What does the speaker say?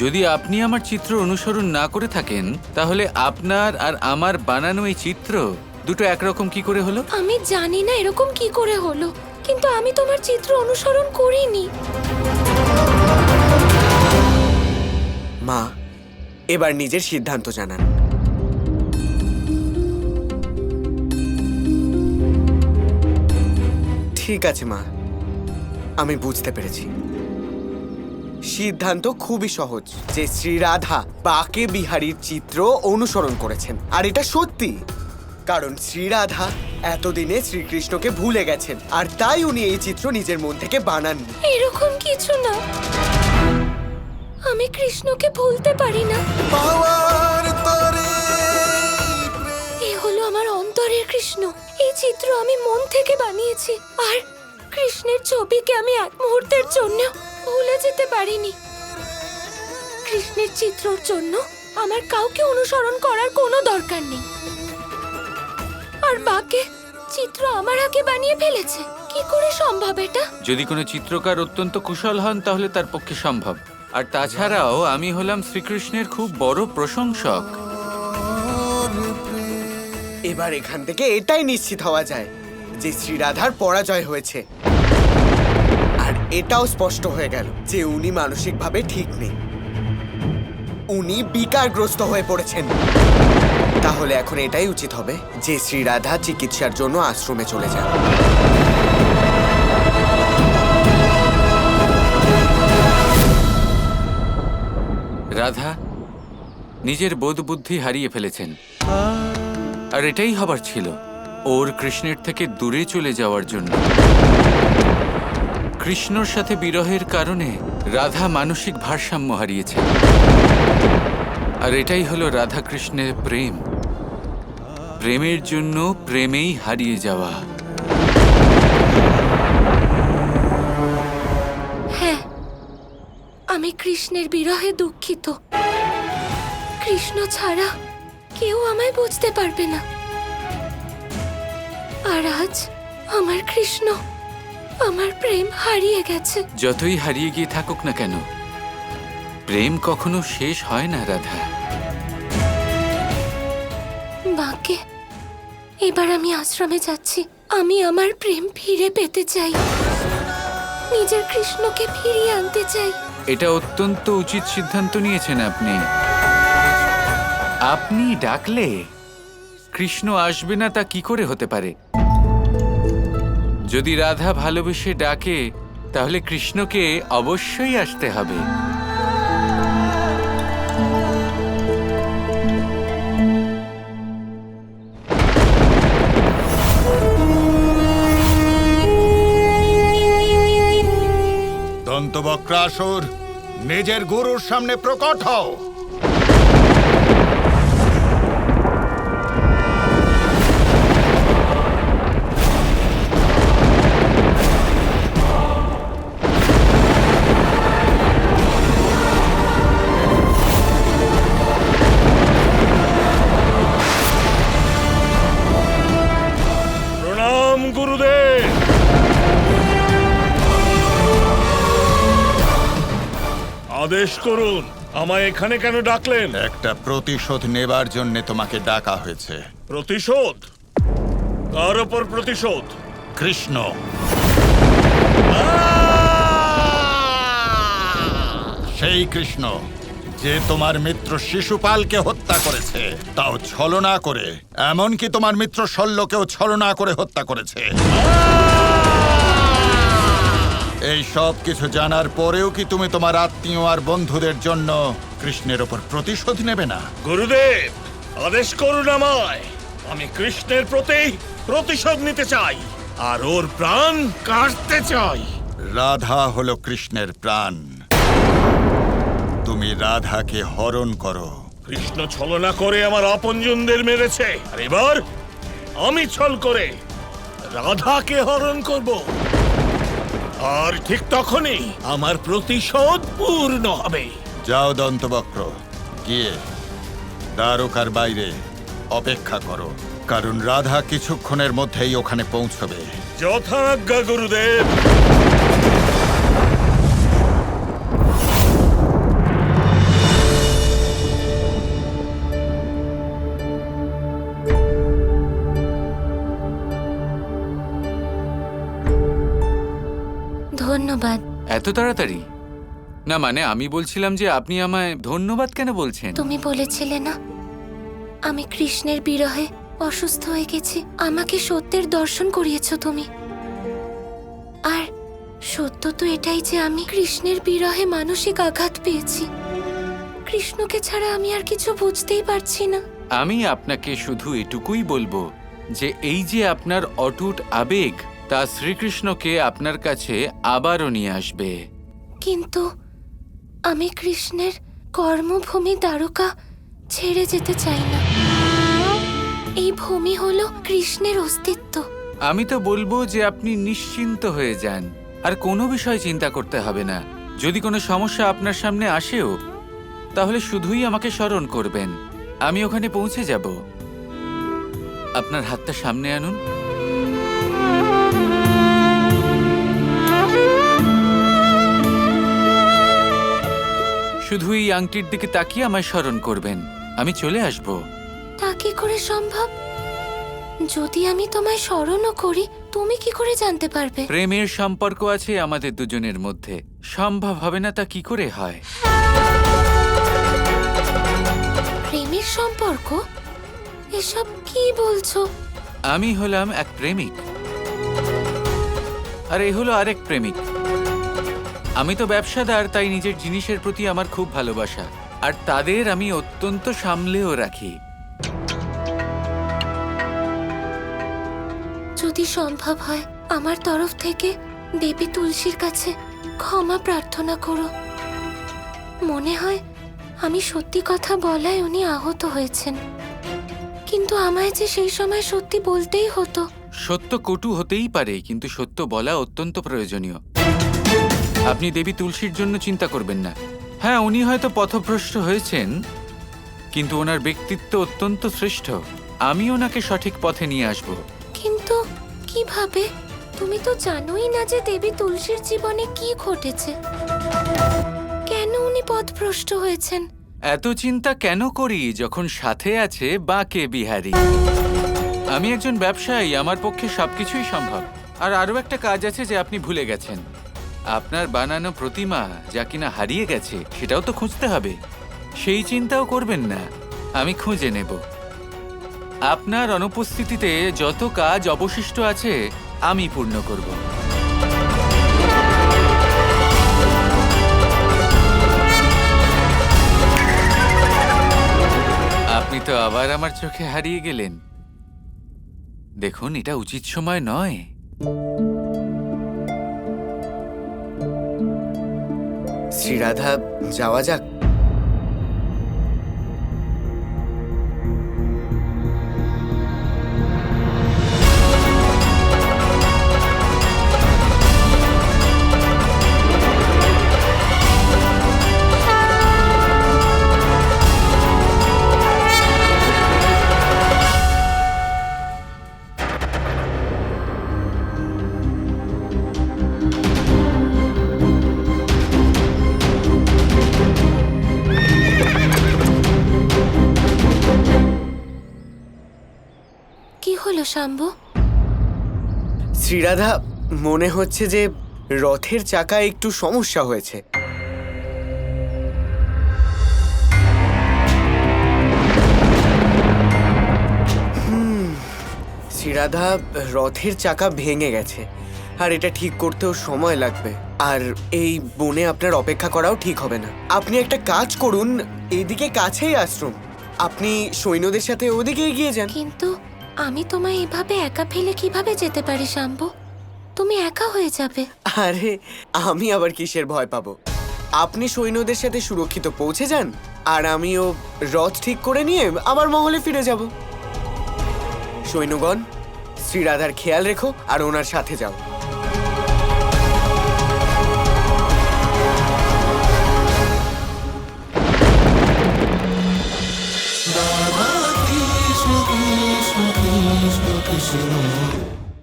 যদি আপনি আমার চিত্র অনুসরণ না করে থাকেন তাহলে আপনার আর আমার বানানো এই চিত্র দুটো একরকম কি করে হলো? আমি জানি না এরকম কি করে হলো, কিন্তু আমি তোমার চিত্র অনুসরণ করিনি। মা, এবার নিজের সিদ্ধান্ত জানান। ঠিক আছে মা, আমি বুঝতে পেরেছি। সিদ্ধান্ত খুবই সহজ যে শ্রী রাধা বাকে বিহারীর চিত্র অনুসরণ করেছেন, আর এটা সত্যি, কারণ শ্রী রাধা এতদিনে শ্রীকৃষ্ণকে ভুলে গেছেন, আর তাই উনি এই চিত্র নিজের মন থেকে বানাননি। এরকম কিছু না, আমি কৃষ্ণকে ভুলতে পারি না। এ হলো আমার অন্তরের কৃষ্ণ। এই চিত্র আমি মন থেকে বানিয়েছি, আর কৃষ্ণের ছবিকে আমি এক মুহূর্তের জন্য ভুলে যেতে পারিনি। কৃষ্ণের চিত্রর জন্য আমার কাউকে অনুসরণ করার কোনো দরকার নেই। আর বাকে চিত্র আমার আগে বানিয়ে ফেলেছে, কি করে সম্ভব এটা? যদি কোনো চিত্রকার অত্যন্ত কুশল হন তাহলে তার পক্ষে সম্ভব। আর তাছাড়াও আমি হলাম শ্রীকৃষ্ণের খুব বড় প্রশংসক। এবার এখান থেকে এটাই নিশ্চিত হওয়া যায় যে শ্রীরাধার পরাজয় হয়েছে, আর এটাও স্পষ্ট হয়ে গেল যে উনি মানসিকভাবে ঠিক নেই, উনি বিকারগ্রস্ত হয়ে পড়েছেন। তাহলে এখন এটাই উচিত হবে যে শ্রীরাধা চিকিৎসার জন্য আশ্রমে চলে যান। রাধা নিজের বোধ বুদ্ধি হারিয়ে ফেলেছেন, আর এটাই হবার ছিল, ওর কৃষ্ণের থেকে দূরে চলে যাওয়ার জন্য। কৃষ্ণর সাথে বিরহের কারণে রাধা মানসিক ভারসাম্য হারিয়েছে, আর এটাই হলো রাধা কৃষ্ণের প্রেম। প্রেমের জন্য প্রেমেই হারিয়ে যাওয়া। হ্যাঁ, আমি কৃষ্ণের বিরহে দুঃখিত। কৃষ্ণ ছাড়া কেউ আমায় বুঝতে পারবে না। আর আজ আমার কৃষ্ণ, আমার প্রেম হারিয়ে গেছে। যতই হারিয়ে গিয়ে থাকুক না কেন, প্রেম কখনো শেষ হয় না রাধা। বাকে, এবার আমি আশ্রমে যাচ্ছি। আমি আমার প্রেম ফিরে পেতে চাই, নিজের কৃষ্ণকে ফিরিয়ে আনতে চাই। এটা অত্যন্ত উচিত সিদ্ধান্ত নিয়েছেন আপনি। আপনি ডাকলে কৃষ্ণ আসবে না তা কি করে হতে পারে? যদি রাধা ভালোবেসে ডাকে তাহলে কৃষ্ণকে অবশ্যই আসতে হবে। দন্তবক্রাসুর, নিজের গুরুর সামনে প্রকট হও। প্রণাম গুরুদেব। আদেশ করুন, আমায় এখানে কেন ডাকলেন? একটা প্রতিশোধ নেবার জন্য তোমাকে ডাকা হয়েছে। প্রতিশোধ? কার ওপর প্রতিশোধ? কৃষ্ণ। সেই কৃষ্ণ যে তোমার মিত্র শিশুপালকে হত্যা করেছে, তাও ছলনা করে। এমনকি তোমার মিত্র শল্যকেও ছলনা করে হত্যা করেছে। এই সব কিছু জানার পরেও কি তুমি তোমার আত্মীয় আর বন্ধুদের জন্য কৃষ্ণের ওপর প্রতিশোধ নেবে না? গুরুদেব, আদেশ করুন আমায়। আমি কৃষ্ণের প্রতি প্রতিশোধ নিতে চাই, আর ওর প্রাণ কাটতে চাই। রাধা হলো কৃষ্ণের প্রাণ। তুমি রাধাকে হরণ করো। কৃষ্ণ ছলনা করে আমার আপনজনদের মেরেছে, আর এবার আমি ছল করে রাধাকে হরণ করব। আর ঠিক তখনই আমার প্রতিশোধ পূর্ণ হবে। যাও দন্তবক্র, গিয়ে দ্বারকার বাইরে অপেক্ষা করো, কারণ রাধা কিছুক্ষণের মধ্যেই ওখানে পৌঁছবে। যথাজ্ঞা গুরুদেব। এত তাড়াতাড়ি? না মানে আমি বলছিলাম যে আপনি আমায় ধন্যবাদ কেন বলছেন? তুমি বলেছিলে না আমি কৃষ্ণের বিরহে অসুস্থ হয়ে গেছি, আমাকে সত্যের দর্শন করিয়েছো তুমি। আর সত্য তো এটাই যে আমি কৃষ্ণের বিরহে মানসিক আঘাত পেয়েছি। কৃষ্ণকে ছাড়া আমি আর কিছু বুঝতেই পারছি না। আমি আপনাকে শুধু এটুকুই বলবো যে এই যে আপনার অটুট আবেগ, তা শ্রীকৃষ্ণকে আপনার কাছে আবারও নিয়ে আসবে। কিন্তু আমি কৃষ্ণের কর্মভূমি দ্বারকা ছেড়ে যেতে চাই না। এই ভূমি হলো কৃষ্ণের অস্তিত্ব। আমি তো বলবো যে আপনি নিশ্চিন্ত হয়ে যান, আর কোনো বিষয় চিন্তা করতে হবে না। যদি কোনো সমস্যা আপনার সামনে আসেও, তাহলে শুধুই আমাকে স্মরণ করবেন, আমি ওখানে পৌঁছে যাব। আপনার হাতটা সামনে আনুন। শুধু এই আংটির দিকে তাকিয়ে আমায় স্মরণ করবেন, আমি চলে আসব। তা কি করে সম্ভব? যদি আমি তোমায় স্মরণও করি, তুমি কি করে জানতে পারবে? প্রেমের সম্পর্ক আছে আমাদের দুজনের মধ্যে, সম্ভব হবে না তা কি করে হয়? প্রেমের সম্পর্ক? এসব কি বলছো? আমি হলাম এক প্রেমিক, আর এ হলো আরেক প্রেমিক। আমি তো ব্যবসাদার, তাই নিজের জিনিসের প্রতি আমার খুব ভালোবাসা, আর তাদের আমি অত্যন্ত সামলেও রাখি। যদি সম্ভব হয় আমার তরফ থেকে দেবী তুলসীর কাছে ক্ষমা প্রার্থনা করো। মনে হয় আমি সত্যি কথা বলায় উনি আহত হয়েছেন, কিন্তু আমায় যে সেই সময় সত্যি বলতেই হতো। সত্য কটু হতেই পারে, কিন্তু সত্য বলা অত্যন্ত প্রয়োজনীয়। আপনি দেবী তুলসীর জন্য চিন্তা করবেন না। হ্যাঁ, উনি হয়তো পথভ্রষ্ট হয়েছেন, কিন্তু ওনার ব্যক্তিত্ব অত্যন্ত শ্রেষ্ঠ। আমি ওনাকে সঠিক পথে নিয়ে আসব। কিন্তু কিভাবে? তুমি তো জানোই না যে দেবী তুলসীর জীবনে কি ঘটেছে, কেন উনি পথভ্রষ্ট হয়েছেন। এত চিন্তা কেন করি যখন সাথে আছে বাঁকে বিহারী? আমি একজন ব্যবসায়ী, আমার পক্ষে সবকিছুই সম্ভব। আর আরও একটা কাজ আছে যে আপনি ভুলে গেছেন, আপনার বানানো প্রতিমা যা কিনা হারিয়ে গেছে, সেটাও তো খুঁজতে হবে। সেই চিন্তাও করবেন না, আমি খুঁজে নেব। আপনার অনুপস্থিতিতে যত কাজ অবশিষ্ট আছে আমি পূর্ণ করব। আপনি তো আবার আমার চোখে হারিয়ে গেলেন। দেখুন, এটা উচিত সময় নয়। শ্রীরাধা, যাওয়া যাক। কি হলো শাম্বু? শ্রীরাধা, মনে হচ্ছে যে রথের চাকা একটু সমস্যা হয়েছে। শ্রীরাধা, রথের চাকা ভেঙে গেছে, আর এটা ঠিক করতেও সময় লাগবে। আর এই বনে আপনার অপেক্ষা করাও ঠিক হবে না। আপনি একটা কাজ করুন, এদিকে কাছেই আশ্রম, আপনি সৈন্যদের সাথে ওদিকে এগিয়ে যান। কিন্তু আমি তোমায় এভাবে একা ফেলে কিভাবে যেতে পারি শাম্বু? তুমি একা হয়ে যাবে। আরে, আমি আবার কিসের ভয় পাবো? আপনি সৈন্যদের সাথে সুরক্ষিত পৌঁছে যান, আর আমিও রথ ঠিক করে নিয়ে আবার মহলে ফিরে যাব। সৈন্যগণ, শ্রীরাধার খেয়াল রেখো আর ওনার সাথে যাও। Krishna Krishna Krishna Krishna